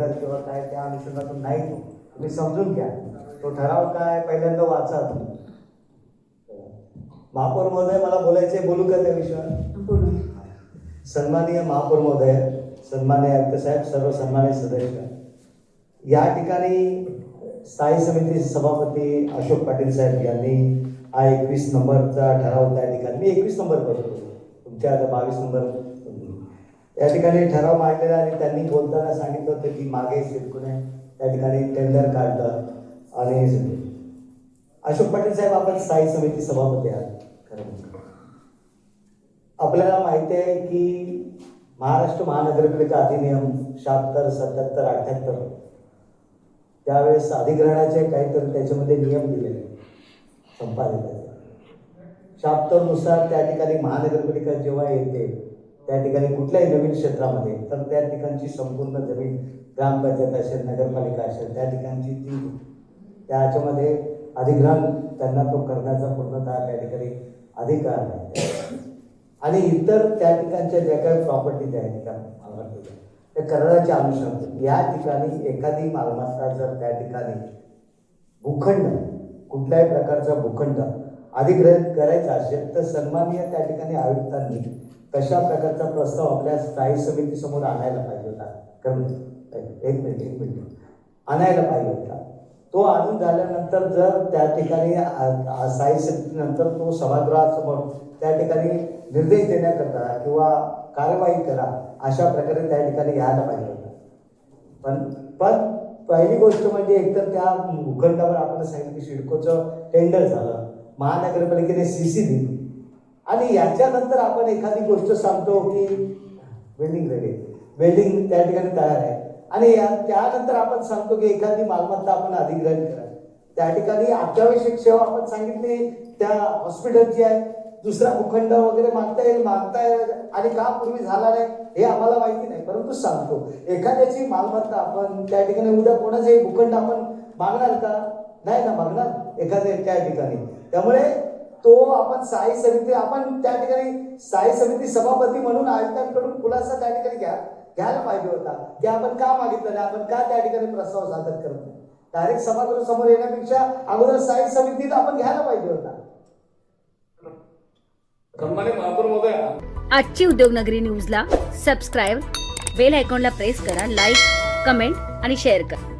भेटल किंवा काय त्या अनुषंगातून नाही, तो तुम्ही समजून घ्या. तो ठराव काय पहिल्यांदा वाचा. महापौर महोदय, मला बोलायचे, बोलू का त्या विषयावर? सन्माननीय महापौर महोदय, सन्माननीय आयुक्त साहेब, सर्व सन्माननीय सदस्य, या ठिकाणी स्थायी समिती सभापती अशोक पाटील साहेब यांनी हा 21 नंबरचा ठराव त्या ठिकाणी, मी 21 नंबर करतो, तुमच्या आता 22 नंबर या ठिकाणी ठराव मांडलेला. आणि त्यांनी बोलताना सांगितलं होतं की मागे सिडकोने त्या ठिकाणी टेंडर काढलं. आणि अशोक पाटील साहेब, आपण स्थायी समिती सभापती आहात. खरं आपल्याला माहिती आहे की महाराष्ट्र महानगरपालिका अधिनियम 76, 77, 78 त्यावेळेस अधिग्रहणाचे काहीतरी त्याच्यामध्ये नियम दिलेले संपादित. 76 नुसार त्या ठिकाणी महानगरपालिका जेव्हा येते त्या ठिकाणी कुठल्याही नवीन क्षेत्रामध्ये, तर त्या ठिकाणची संपूर्ण जमीन, ग्रामपंचायत असेल, नगरपालिका असेल, त्या ठिकाणची ती त्याच्यामध्ये अधिग्रहण त्यांना तो करण्याचा पूर्णतः त्या ठिकाणी अधिकार आहे. आणि इतर त्या ठिकाणच्या ज्या काही प्रॉपर्टीज आहेत त्या मालमत्ता, त्या कराराच्या अनुषंगाने या ठिकाणी एखादी मालमत्ता जर त्या ठिकाणी भूखंड, कुठल्याही प्रकारचा भूखंड अधिग्रहित करायचा असेल तर सन्माननीय त्या ठिकाणी आयुक्तांनी कशा प्रकारचा प्रस्ताव आपल्या स्थायी समितीसमोर आणायला पाहिजे होता. कारण एक मिनिट आणायला पाहिजे होता. तो आणून झाल्यानंतर जर त्या ठिकाणी स्थायी समितीनंतर तो सभागृहासमोर त्या ठिकाणी निर्देश देण्याकरता किंवा कार्यवाही करा अशा प्रकारे त्या ठिकाणी यायला पाहिजे होता. पण पहिली गोष्ट म्हणजे एकतर त्या भूखंडावर आपण सांगितलं की सिडकोचं टेंडर झालं, महानगरपालिकेने CC दिली, आणि याच्यानंतर आपण एखादी गोष्ट सांगतो की बिल्डिंग रेडी, बिल्डिंग त्या ठिकाणी तयार आहे, आणि त्यानंतर आपण सांगतो की एखादी मालमत्ता आपण अधिग्रहित करा. त्या ठिकाणी अत्यावश्यक सेवा आपण सांगितली त्या हॉस्पिटलची आहे, दुसरा भूखंड वगैरे मागता येईल आणि का पूर्वी झाला नाही हे आम्हाला माहिती नाही, परंतु सांगतो एखाद्याची मालमत्ता आपण त्या ठिकाणी उद्या कोणाचाही भूखंड आपण मागणार का? नाही ना मागणार एखाद्या त्या ठिकाणी. त्यामुळे तो आपण स्थायी समिती, आपण त्या ठिकाणी स्थायी समिती सभापती म्हणून आयुक्तांकडून खुलासा त्या ठिकाणी घ्यायला पाहिजे होता की आपण का मागितलं नाही, आपण का त्या ठिकाणी प्रस्ताव सादर करत नाही. डायरेक्ट सभागृह समोर येण्यापेक्षा अगोदर स्थायी समितीला आपण घ्यायला पाहिजे होता. आजची उद्योगनगरी न्यूजला सबस्क्राईब, बेल आयकॉनला प्रेस करा, लाईक, कमेंट आणि शेअर करा.